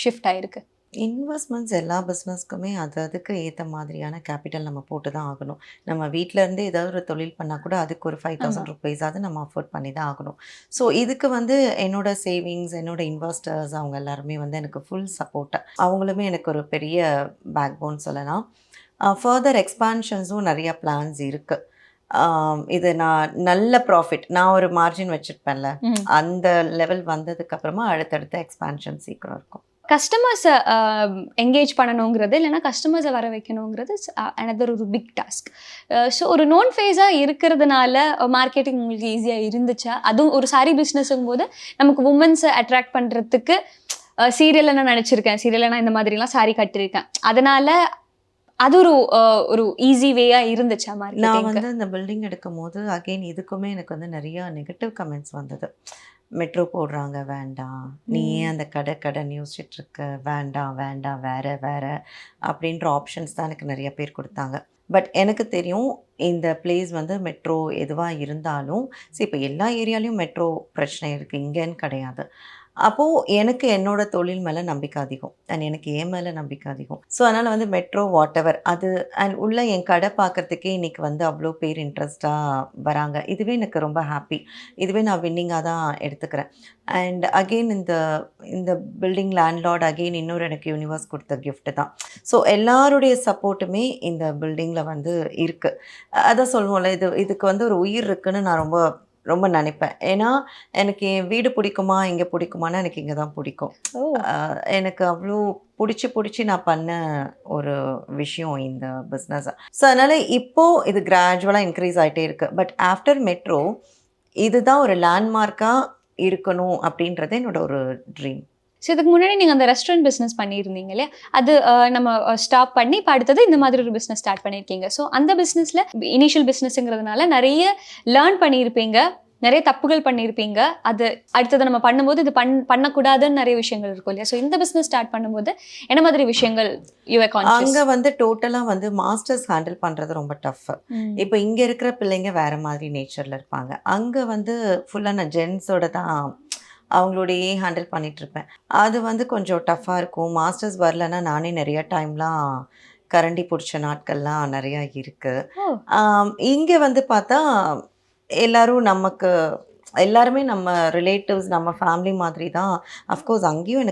ஷிஃப்ட் ஆயிருக்கு? இன்வெஸ்ட்மெண்ட்ஸ் எல்லா பிஸ்னஸ்க்குமே அதுக்கு ஏற்ற மாதிரியான கேபிட்டல் நம்ம போட்டு தான் ஆகணும். நம்ம வீட்டிலேருந்து ஏதாவது ஒரு தொழில் பண்ணால் கூட அதுக்கு ஒரு 5000 ருபீஸாவது நம்ம அஃபோர்ட் பண்ணி தான் ஆகணும். ஸோ இதுக்கு வந்து என்னோட சேவிங்ஸ், என்னோட இன்வெஸ்டர்ஸ், அவங்க எல்லாருமே வந்து எனக்கு ஃபுல் சப்போர்ட். அவங்களுமே எனக்கு ஒரு பெரிய பேக் போன் சொல்லலாம். ஃபர்தர் எக்ஸ்பான்ஷன்ஸும் நிறையா பிளான்ஸ் இருக்குது. இது நான் நல்ல ப்ராஃபிட், நான் ஒரு மார்ஜின் வச்சுருப்பேன்ல, அந்த லெவல் வந்ததுக்கப்புறமா அடுத்தடுத்த எக்ஸ்பான்ஷன் சீக்கிரம் இருக்கும். கஸ்டமர்ஸை என்கேஜ் பண்ணணுங்கிறது, இல்லைனா கஸ்டமர்ஸை வர வைக்கணுங்கிறது another ஒரு பிக் டாஸ்க். ஸோ ஒரு நோன் ஃபேஸாக இருக்கிறதுனால மார்க்கெட்டிங் உங்களுக்கு ஈஸியாக இருந்துச்சா? அதுவும் ஒரு சாரி பிஸ்னஸுங்கும் போது நமக்கு உமன்ஸை அட்ராக்ட் பண்ணுறதுக்கு சீரியலில் நான் நடிச்சிருக்கேன், சீரியலில் நான் இந்த மாதிரிலாம் சாரி கட்டியிருக்கேன், அதனால் அது ஒரு ஈஸி வேயாக இருந்துச்சா நான் மார்க்கெட்டிங்? வந்து இந்த பில்டிங் எடுக்கும் போது அகெயின் இதுக்குமே எனக்கு வந்து நிறையா நெகட்டிவ் கமெண்ட்ஸ் வந்தது. மெட்ரோ போடுறாங்க, வேண்டாம், நீ ஏன் அந்த கடைன்னு யோசிச்சுட்டு இருக்க, வேண்டாம் வேண்டாம், வேற அப்படின்ற ஆப்ஷன்ஸ் தான் எனக்கு நிறைய பேர் கொடுத்தாங்க. பட் எனக்கு தெரியும் இந்த பிளேஸ் வந்து மெட்ரோ எதுவாக இருந்தாலும், சரி இப்போ எல்லா ஏரியாலையும் மெட்ரோ பிரச்சனை இருக்குது, இங்கேன்னு கிடையாது. அப்போது எனக்கு என்னோட தொழில் மேலே நம்பிக்கை அதிகம், அண்ட் எனக்கு என் மேலே நம்பிக்கை அதிகம். ஸோ அதனால் வந்து மெட்ரோ வாட் எவர் அது, அண்ட் உள்ள என் கடை பார்க்குறதுக்கே இன்றைக்கி வந்து அவ்வளோ பேர் இன்ட்ரெஸ்டாக வராங்க. இதுவே எனக்கு ரொம்ப ஹாப்பி, இதுவே நான் வின்னிங்காக தான் எடுத்துக்கிறேன். அண்ட் அகெயின் இந்த பில்டிங் லேண்ட்லார்ட் அகெயின் இன்னொரு எனக்கு யூனிவர்ஸ் கொடுத்த கிஃப்ட் தான். ஸோ எல்லாருடைய சப்போர்ட்டுமே இந்த பில்டிங்கில் வந்து இருக்குது. அதான் சொல்லுவோம்ல, இதுக்கு வந்து ஒரு உயிர் இருக்குதுன்னு நான் ரொம்ப நினைப்பேன். ஏன்னா எனக்கு என் வீடு பிடிக்குமா, இங்கே பிடிக்குமானா எனக்கு இங்கே தான் பிடிக்கும். எனக்கு அவ்வளோ பிடிச்சி நான் பண்ண ஒரு விஷயம் இந்த பிஸ்னஸ். ஸோ அதனால் இப்போது இது கிராஜுவலாக இன்க்ரீஸ் ஆகிட்டே இருக்குது. பட் ஆஃப்டர் மெட்ரோ இதுதான் ஒரு லேண்ட்மார்க்காக இருக்கணும் அப்படின்றது என்னோட ஒரு ட்ரீம். ஸோ இதுக்கு முன்னாடி நீங்கள் அந்த ரெஸ்டாரண்ட் பிஸ்னஸ் பண்ணியிருந்தீங்க இல்லையா, அது நம்ம ஸ்டாப் பண்ணி இப்போ அடுத்தது இந்த மாதிரி ஒரு பிஸ்னஸ் ஸ்டார்ட் பண்ணியிருக்கீங்க. ஸோ அந்த பிஸ்னஸில் இனிஷியல் பிஸ்னஸ்ங்கிறதுனால நிறைய லேர்ன் பண்ணியிருப்பீங்க, நிறைய தப்புகள் பண்ணியிருப்பீங்க. அது அடுத்தது நம்ம பண்ணும்போது இது பண்ணக்கூடாதுன்னு நிறைய விஷயங்கள் இருக்கும் இல்லையா? ஸோ இந்த பிஸ்னஸ் ஸ்டார்ட் பண்ணும்போது என்ன மாதிரி விஷயங்கள் அங்கே வந்து டோட்டலாக வந்து மாஸ்டர்ஸ் ஹேண்டில் பண்ணுறது ரொம்ப டஃப். இப்போ இங்கே இருக்கிற பிள்ளைங்க வேறு மாதிரி நேச்சரில் இருப்பாங்க, அங்கே வந்து ஃபுல்லாக நான் ஜென்ஸோட தான் அவங்களோடையே ஹேண்டில் பண்ணிகிட்ருப்பேன். அது வந்து கொஞ்சம் டஃப்பாக இருக்கும். மாஸ்டர்ஸ் வரலன்னா நானே நிறையா டைம்லாம் கரண்டி பிடிச்ச நாட்கள்லாம் நிறையா இருக்குது. இங்கே வந்து பார்த்தா எல்லோரும் நமக்கு எல்லாருமே நம்ம ரிலேட்டிவ்ஸ், நம்ம ஃபேமிலி மாதிரி தான். அஃப்கோர்ஸ் அங்கேயும்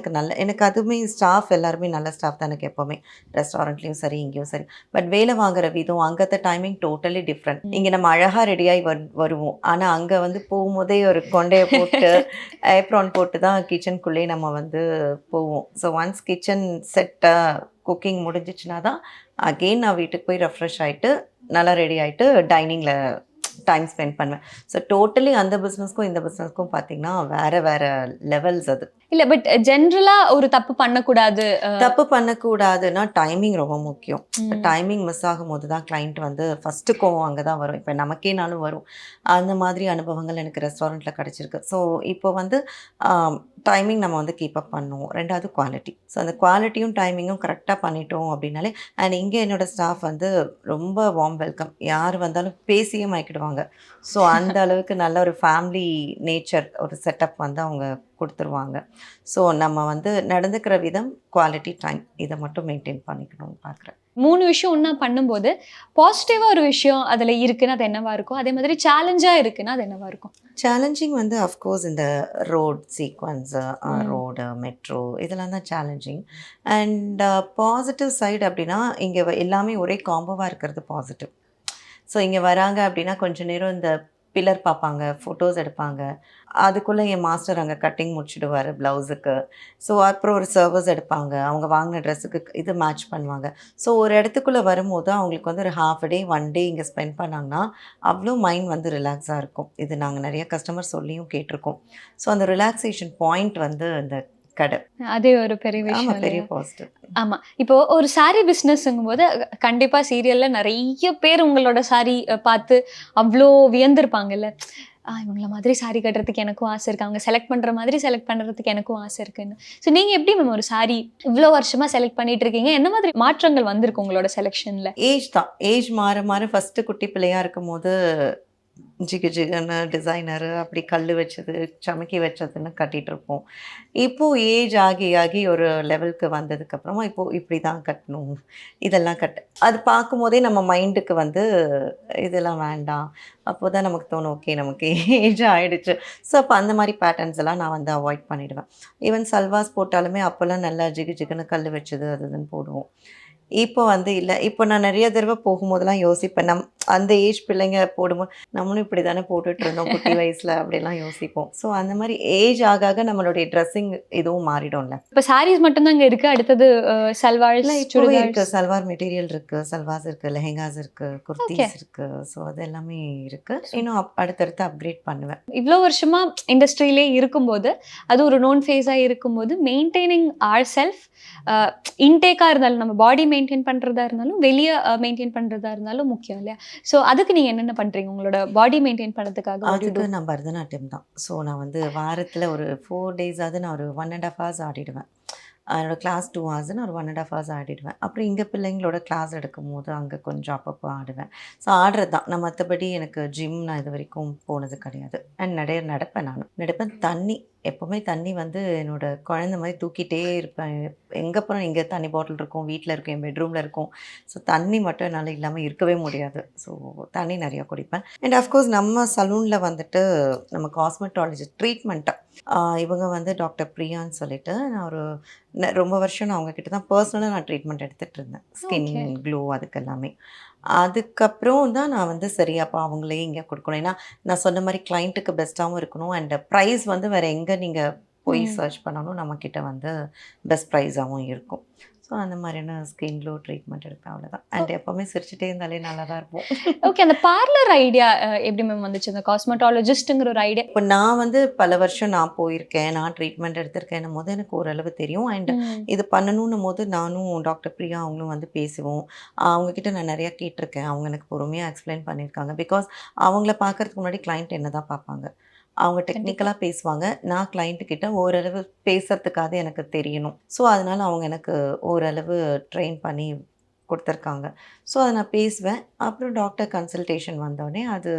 எனக்கு அதுவுமே ஸ்டாஃப் எல்லாருமே நல்ல ஸ்டாஃப் தான் எனக்கு எப்போவுமே. ரெஸ்டாரண்ட்லேயும் சரி, இங்கேயும் சரி. பட் வேலை வாங்குற விதம், அங்கத்த டைமிங் டோட்டலி டிஃப்ரெண்ட். இங்கே நம்ம அழகாக ரெடியாகி வருவோம். ஆனால் அங்கே வந்து போகும்போதே ஒரு கொண்டைய போட்டு ஏப்ரான் போட்டு தான் கிச்சனுக்குள்ளேயே நம்ம வந்து போவோம். ஸோ ஒன்ஸ் கிச்சன் செட்டாக குக்கிங் முடிஞ்சிச்சுனா தான் அகெயின் நான் வீட்டுக்கு போய் ரெஃப்ரெஷ் ஆகிட்டு நல்லா ரெடி ஆகிட்டு டைனிங்கில் டைம் ஸ்பெண்ட் பண்ணுவேன். ஸோ டோட்டலி அந்த பிஸ்னஸ்க்கும் இந்த பிஸ்னஸ்க்கும் பார்த்தீங்கன்னா வேறு லெவல்ஸ் அது. இல்ல பட் ஜென்ரலா ஒரு தப்பு பண்ணக்கூடாது. தப்பு பண்ணக்கூடாதுன்னா டைமிங் ரொம்ப முக்கியம். டைமிங் மிஸ் ஆகும்போது தான் கிளைண்ட் வந்து ஃபஸ்ட்டு கோவம் அங்கே தான் வரும். இப்போ நமக்கேனாலும் வரும். அந்த மாதிரி அனுபவங்கள் எனக்கு ரெஸ்டாரண்ட்டில் கிடச்சிருக்கு. ஸோ இப்போ வந்து டைமிங் நம்ம வந்து கீப் அப் பண்ணுவோம். ரெண்டாவது குவாலிட்டி. ஸோ அந்த குவாலிட்டியும் டைமிங்கும் கரெக்டாக பண்ணிட்டோம் அப்படின்னாலே, அண்ட் இங்கே என்னோடய ஸ்டாஃப் வந்து ரொம்ப வார்ம் வெல்கம். யார் வந்தாலும் பேசியே மயக்கிடுவாங்க. ஸோ அந்த அளவுக்கு நல்ல ஒரு ஃபேமிலி நேச்சர் ஒரு செட்டப் வந்து அவங்க கொடுத்துருவாங்க. ஸோ நம்ம வந்து நடந்துக்கிற விதம், குவாலிட்டி, டைம் இதை மட்டும் மெயின்டைன் பண்ணிக்கணும்னு பார்க்குறேன். 3 விஷயம் ஒன்றா பண்ணும்போது பாசிட்டிவாக ஒரு விஷயம் அதில் இருக்குன்னா அது என்னவா இருக்கும், அதே மாதிரி சேலஞ்சாக இருக்குன்னா அது என்னவா இருக்கும்? சேலஞ்சிங் வந்து அஃப்கோர்ஸ் இந்த ரோட் சீக்வன்ஸு, ரோடு, மெட்ரோ இதெல்லாம் தான் சேலஞ்சிங். அண்ட் பாசிட்டிவ் சைடு அப்படின்னா இங்கே எல்லாமே ஒரே காம்போவாக இருக்கிறது பாசிட்டிவ். ஸோ இங்கே வராங்க அப்படின்னா கொஞ்சம் நேரம் இந்த பில்லர் பார்ப்பாங்க, ஃபோட்டோஸ் எடுப்பாங்க. அதுக்குள்ளே என் மாஸ்டர் அங்கே கட்டிங் முடிச்சுடுவார் ப்ளவுஸுக்கு. ஸோ அப்புறம் ஒரு சர்வர்ஸ் எடுப்பாங்க, அவங்க வாங்கின ட்ரெஸ்ஸுக்கு இது மேட்ச் பண்ணுவாங்க. ஸோ ஒரு இடத்துக்குள்ளே வரும்போது அவங்களுக்கு வந்து ஒரு ஹாஃப் டே 1 டே இங்கே ஸ்பெண்ட் பண்ணாங்கன்னா அவ்வளோ மைண்ட் வந்து ரிலாக்ஸாக இருக்கும். இது நாங்கள் நிறைய கஸ்டமர் சொல்லியும் கேட்டிருக்கோம். ஸோ அந்த ரிலாக்ஸேஷன் பாயிண்ட் வந்து இந்த கடை. அதே ஒரு பெரிய விஷயம். பெரிய பாசிட்டிவ். ஆமா. இப்போ ஒரு சாரி பிஸ்னஸ்ங்கும் போது கண்டிப்பா சீரியல்ல நிறைய பேர் உங்களோட சாரி பார்த்து அவ்வளோ வியந்திருப்பாங்கல்ல. இவங்கள மாதிரி சாரி கட்டுறதுக்கு எனக்கும் ஆசை இருக்கு, அவங்க செலக்ட் பண்ற மாதிரி செலக்ட் பண்றதுக்கு எனக்கும் ஆசை இருக்குன்னு. ஸோ நீங்க எப்படி மேம் ஒரு சாரி இவ்வளோ வருஷமா செலக்ட் பண்ணிட்டு இருக்கீங்க? என்ன மாதிரி மாற்றங்கள் வந்திருக்கு உங்களோட செலெக்ஷன்ல? ஏஜ் தான். ஏஜ் மாற மாற ஃபர்ஸ்ட் குட்டி பிள்ளையா இருக்கும் போது ஜிகு ஜிகுன்னு டிசைனரு அப்படி கல் வச்சது, சமைக்கி வச்சதுன்னு கட்டிகிட்ருப்போம். இப்போது ஏஜ் ஆகி ஆகி ஒரு லெவலுக்கு வந்ததுக்கப்புறமா இப்போது இப்படி தான் கட்டணும், இதெல்லாம் அது பார்க்கும்போதே நம்ம மைண்டுக்கு வந்து இதெல்லாம் வேண்டாம். அப்போ தான் நமக்கு தோணும், ஓகே நமக்கு ஏஜ் ஆகிடுச்சு. ஸோ அப்போ அந்த மாதிரி பேட்டர்ன்ஸ் எல்லாம் நான் வந்து அவாய்ட் பண்ணிவிடுவேன். ஈவன் சல்வாஸ் போட்டாலுமே அப்போல்லாம் நல்லா ஜிகு ஜிகுன்னு கல் வச்சது அது இதுன்னு போடுவோம். இப்போ வந்து இல்லை. இப்போ நான் நிறைய தடவை போகும்போதெல்லாம் யோசிப்பேன், அந்த ஏஜ் பிள்ளைங்க போடும்போது நம்மளும் இப்படி தானே போட்டுட்டு இருந்தோம் குட்டி வயசில் அப்படிலாம் யோசிப்போம். ஸோ அந்த மாதிரி ஏஜ் ஆக ஆக நம்மளுடைய ட்ரெஸ்ஸிங் இதுவும் மாறிடும்ல. இப்போ சாரீஸ் மட்டும்தான் இங்கே இருக்குது, அடுத்தது சல்வார் இருக்குது, சல்வார் மெட்டீரியல் இருக்குது, சல்வாஸ் இருக்குது, லெஹெங்காஸ் இருக்குது, குர்த்திஸ் இருக்குது. ஸோ அது எல்லாமே இருக்குது. இன்னும் அடுத்தடுத்து அப்கிரேட் பண்ணுவேன். இவ்வளோ வருஷமாக இண்டஸ்ட்ரியிலே இருக்கும்போது, அது ஒரு நோன் ஃபேஸாக இருக்கும்போது மெயின்டைனிங் ஆர் செல்ஃப் இன்டேக்காக இருந்தாலும், நம்ம பாடி மெயின்டைன் பண்ணுறதா இருந்தாலும், வெளியே மெயின்டைன் பண்ணுறதா இருந்தாலும் முக்கியம் இல்லையா? ஸோ அதுக்கு நீங்கள் என்னென்ன பண்ணுறீங்க உங்களோட பாடி மெயின்டைன் பண்ணுறதுக்காக? அதுக்கு நான் பரதநாட்டியம் தான். ஸோ நான் வந்து வாரத்தில் ஒரு 4 டேஸாவது நான் ஒரு 1.5 hours ஆடிடுவேன். என்னோடய கிளாஸ் 2 hours நான் ஒரு 1.5 hours ஆடிடுவேன். அப்புறம் இங்கே பிள்ளைங்களோட கிளாஸ் எடுக்கும் போது அங்கே கொஞ்சம் அப்பப்போ ஆடுவேன். ஸோ ஆடுறது தான். நான் மற்றபடி எனக்கு ஜிம் நான் இது வரைக்கும் போனது கிடையாது. அண்ட் நடப்பேன். நடப்பேன். எப்போவுமே தண்ணி வந்து என்னோடய குழந்தை மாதிரி தூக்கிட்டே இருப்பேன். எங்கே போனால் இங்கே தண்ணி பாட்டில் இருக்கும், வீட்டில் இருக்கும், என் பெட்ரூமில் இருக்கும். ஸோ தண்ணி மட்டும் என்னால் இல்லாமல் இருக்கவே முடியாது. ஸோ தண்ணி நிறையா குடிப்பேன். அண்ட் அஃப்கோர்ஸ் நம்ம சலூனில் வந்துட்டு நம்ம காஸ்மெட்டாலஜிஸ்ட் ட்ரீட்மெண்ட்டாக இவங்க வந்து டாக்டர் பிரியான்னு சொல்லிட்டு, நான் ஒரு ரொம்ப வருஷம் நான் அவங்கக்கிட்ட தான் பர்சனலாக நான் ட்ரீட்மெண்ட் எடுத்துகிட்டு இருந்தேன். ஸ்கின் க்ளோ அதுக்கு எல்லாமே. அதுக்கப்புறம் தான் நான் வந்து சரி அப்போ அவங்களே இங்கே கொடுக்கணும். ஏன்னா நான் சொன்ன மாதிரி கிளைண்ட்டுக்கு பெஸ்ட்டாகவும் இருக்கணும். அண்ட் ப்ரைஸ் வந்து வேறு எங்கே நீங்கள் போய் சர்ச் பண்ணாலும் நம்மக்கிட்ட வந்து பெஸ்ட் ப்ரைஸாகவும் இருக்கும். ஸோ அந்த மாதிரியான ஸ்கின் க்ளோ ட்ரீட்மெண்ட் எடுப்பேன், அவ்வளோதான். அண்ட் எப்போவுமே சிரிச்சுட்டே இருந்தாலே நல்லா தான் இருப்போம். ஓகே, அந்த பார்லர் ஐடியா எப்படி மேம் வந்துச்சு? அந்த காஸ்மெட்டாலஜிஸ்ட்டுங்கிற ஒரு ஐடியா. இப்போ நான் வந்து பல வருஷம் நான் போயிருக்கேன், நான் ட்ரீட்மெண்ட் எடுத்திருக்கேன்னும் போது எனக்கு ஓரளவு தெரியும். அண்ட் இது பண்ணணுன்னும் போது நானும் டாக்டர் பிரியா அவங்களும் வந்து பேசுவோம். அவங்கக்கிட்ட நான் நிறையா கேட்டிருக்கேன். அவங்க எனக்கு பொறுமையாக எக்ஸ்பிளைன் பண்ணியிருக்காங்க. பிகாஸ் அவங்கள பார்க்குறதுக்கு முன்னாடி கிளைண்ட் என்ன தான் பார்ப்பாங்க. அவங்க டெக்னிக்கலாக பேசுவாங்க. நான் கிளைண்ட்டுக்கிட்ட ஓரளவு பேசுகிறதுக்காக எனக்கு தெரியணும். ஸோ அதனால் அவங்க எனக்கு ஓரளவு ட்ரெயின் பண்ணி கொடுத்துருக்காங்க. ஸோ அதை நான் பேசுவேன். அப்புறம் டாக்டர் கன்சல்டேஷன் வந்தோடனே அது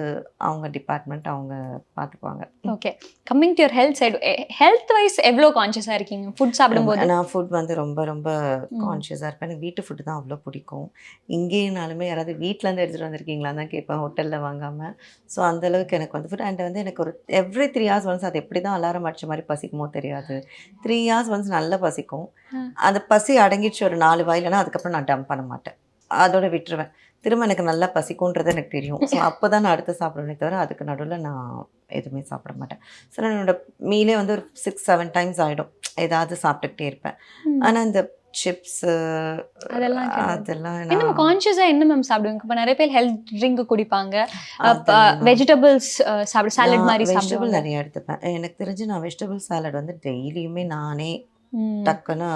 அவங்க டிபார்ட்மெண்ட் அவங்க பார்த்துக்குவாங்க. Okay, coming to your health side, health wise எவ்வளோ கான்ஷியஸாக இருக்கீங்க ஃபுட் சாப்பிடும்போது? நான் ஃபுட் வந்து ரொம்ப ரொம்ப கான்ஷியஸாக இருப்பேன். எனக்கு வீட்டு ஃபுட்டு தான் அவ்வளோ பிடிக்கும். இங்கேனாலுமே யாராவது வீட்டிலேருந்து எடுத்துகிட்டு வந்திருக்கீங்களான்னு தான் கேட்பேன், ஹோட்டலில் வாங்காமல். ஸோ அந்தளவுக்கு எனக்கு வந்து ஃபுட் அண்ட் வந்து எனக்கு ஒரு எவ்ரி 3 hours ஒன்ஸ் அது எப்படி தான் அலாரம் அடிச்ச மாதிரி பசிக்குமோ தெரியாது. 3 hours ஒன்ஸ் நல்லா பசிக்கும். அந்த பசி அடங்கிடுச்சு ஒரு 4 வாயிலனா அதுக்கப்புறம் நான் டம்ப் பண்ண மாட்டேன், அதோட விட்டுருவேன். திரும்ப எனக்கு நல்லா பசிக்கும்ன்றது எனக்கு தெரியும். ஸோ அப்போ தான் நான் அடுத்து சாப்பிடுவேனே தவிர அதுக்கு நடுவில் நான் எதுவுமே சாப்பிட மாட்டேன். ஸோ என்னோட மீலே வந்து ஒரு 6-7 times ஆகிடும், ஏதாவது சாப்பிட்டுக்கிட்டே இருப்பேன். ஆனால் இந்த சிப்ஸு அதெல்லாம் அதெல்லாம் நம்ம கான்ஷியஸாக என்ன மேம் சாப்பிடுவீங்க? இப்போ நிறைய பேர் ஹெல்த் ட்ரிங்க் குடிப்பாங்க, வெஜிடபிள்ஸ் சாப்பிடு, சாலட் மாதிரி வெஜிடபிள் சாப்பிடுவாங்க. நிறைய எடுத்துப்பேன். எனக்கு தெரிஞ்சு நான் வெஜிடபிள் சாலட் வந்து டெய்லியுமே நானே டக்குன்னு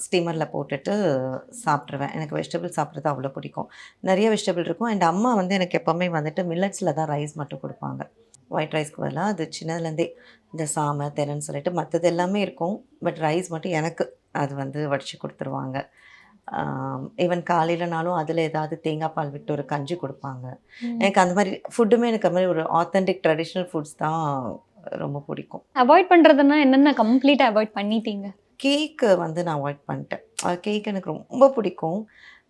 ஸ்டீமரில் போட்டுட்டு சாப்பிட்ருவேன். எனக்கு வெஜிடபிள் சாப்பிட்றது அவ்வளோ பிடிக்கும். நிறைய வெஜிடபிள் இருக்கும். அண்ட் அம்மா வந்து எனக்கு எப்போவுமே வந்துட்டு மில்லட்ஸில் தான் ரைஸ் மட்டும் கொடுப்பாங்க. ஒயிட் ரைஸ்க்கு பதிலாக அது சின்னதுலேருந்தே இந்த சாமை தெரன்னு சொல்லிட்டு மற்றது எல்லாமே இருக்கும். பட் ரைஸ் மட்டும் எனக்கு அது வந்து வடித்து கொடுத்துருவாங்க. ஈவன் காலையிலனாலும் அதில் ஏதாவது தேங்காய் பால் விட்டு ஒரு கஞ்சி கொடுப்பாங்க. எனக்கு அந்த மாதிரி ஃபுட்டுமே எனக்கு அந்த மாதிரி ஒரு ஆத்தென்டிக் ட்ரெடிஷ்னல் ஃபுட்ஸ் தான் ரொம்ப பிடிக்கும். அவாய்ட் பண்ணுறதுன்னா என்னென்ன கம்ப்ளீட்டாக அவாய்ட் பண்ணிட்டீங்க? கேக்கு வந்து நான் அவாய்ட் பண்ணிட்டேன். கேக் எனக்கு ரொம்ப பிடிக்கும்.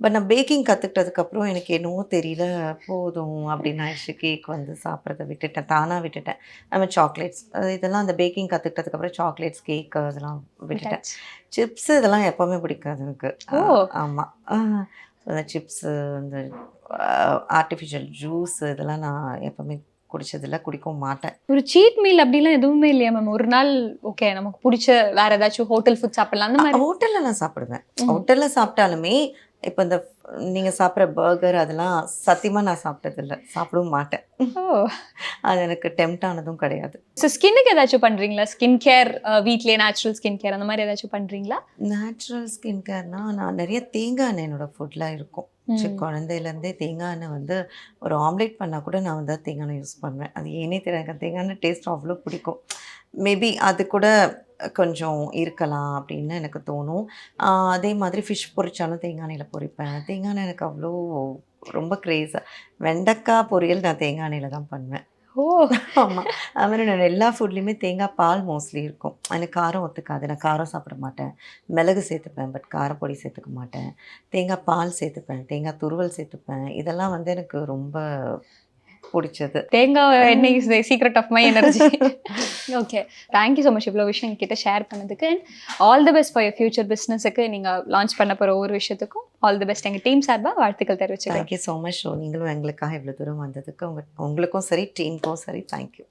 பட் நான் பேக்கிங் கற்றுக்கிட்டதுக்கப்புறம் எனக்கு என்னவோ தெரியல, போதும் அப்படின்னு ஆயிடுச்சு. கேக் வந்து சாப்பிட்றத விட்டுட்டேன், தானாக விட்டுட்டேன். நம்ம சாக்லேட்ஸ் இதெல்லாம் அந்த பேக்கிங் கற்றுக்கிட்டதுக்கப்புறம் சாக்லேட்ஸ், கேக்கு அதெல்லாம் விட்டுட்டேன். சிப்ஸு இதெல்லாம் எப்போவுமே பிடிக்காது எனக்கு. ஆமாம், அந்த சிப்ஸு, இந்த ஆர்டிஃபிஷியல் ஜூஸ் இதெல்லாம் நான் எப்போவுமே குடிச்சதில்லை, குடிக்கவும் மாட்டேன். ஒரு சீட் மீல் அப்படிலாம் எதுவுமே இல்லையா மேம்? ஒரு நாள் ஓகே நமக்கு பிடிச்ச வேற ஏதாச்சும் ஹோட்டல் ஃபுட் சாப்பிடலாம் அந்த மாதிரி? ஹோட்டலில் நான் சாப்பிடுவேன். ஹோட்டலில் சாப்பிட்டாலுமே இப்போ இந்த நீங்கள் சாப்பிட்ற பர்கர் அதெல்லாம் சத்தியமாக நான் சாப்பிட்டதில்லை, சாப்பிடவும் மாட்டேன். அது எனக்கு டெம்ட் ஆனதும் கிடையாது. ஸோ ஸ்கின்னுக்கு ஏதாச்சும் பண்ணுறீங்களா? ஸ்கின் கேர் வீட்லேயே நேச்சுரல் ஸ்கின் கேர் அந்த மாதிரி ஏதாச்சும் பண்ணுறீங்களா? நேச்சுரல் ஸ்கின் கேர்னால் நான் நிறைய தேங்காய் எண்ணெய் என்னோட ஃபுட்டில் இருக்கும். குழந்தையிலேருந்தே தேங்காய் எண்ணெய் வந்து ஒரு ஆம்லேட் பண்ணால் கூட நான் வந்து தேங்காய் எண்ணெய் யூஸ் பண்ணுவேன். அது ஏனே தெரியாது, எனக்கு தேங்காய் எண்ணெய் டேஸ்ட் அவ்வளோ பிடிக்கும். மேபி அது கூட கொஞ்சம் இருக்கலாம் அப்படின்னு எனக்கு தோணும். அதே மாதிரி ஃபிஷ் பொரிச்சாலும் தேங்காய் எண்ணெயில் பொரிப்பேன். தேங்காய் எண்ணெய் எனக்கு அவ்வளோ ரொம்ப க்ரேஸாக. வெண்டைக்காய் பொரியல் நான் தேங்காய் எண்ணெயில் தான் பண்ணுவேன். ஆமாம், அது மாதிரி நான் எல்லா ஃபுட்லேயுமே தேங்காய் பால் மோஸ்ட்லி இருக்கும். எனக்கு காரம் ஒத்துக்காது, நான் காரம் சாப்பிட மாட்டேன். மிளகு சேர்த்துப்பேன், பட் காரப்பொடி சேர்த்துக்க மாட்டேன். தேங்காய் பால் சேர்த்துப்பேன், தேங்காய் துருவல் சேர்த்துப்பேன். இதெல்லாம் வந்து எனக்கு ரொம்ப பிடிச்சது. தேங்காய் எண்ணெய் is the secret of my energy. Okay, thank you so much இவ்வளோ விஷயம் என்கிட்ட ஷேர் பண்ணதுக்கு. And all the best for your future பிஸ்னஸுக்கு. நீங்கள் லான்ச் பண்ண போகிற ஒவ்வொரு விஷயத்துக்கும் ஆல் தி பெஸ்ட். எங்கள் டீம் சார்பாக வாழ்த்துக்கள் தெரிவிச்சுக்கிறேன். Thank you so much. நீங்களும் எங்களுக்காக இவ்வளோ தூரம் வந்ததுக்கு உங்களுக்கும் சரி, டீமுக்கும் சரி, தேங்க்யூ.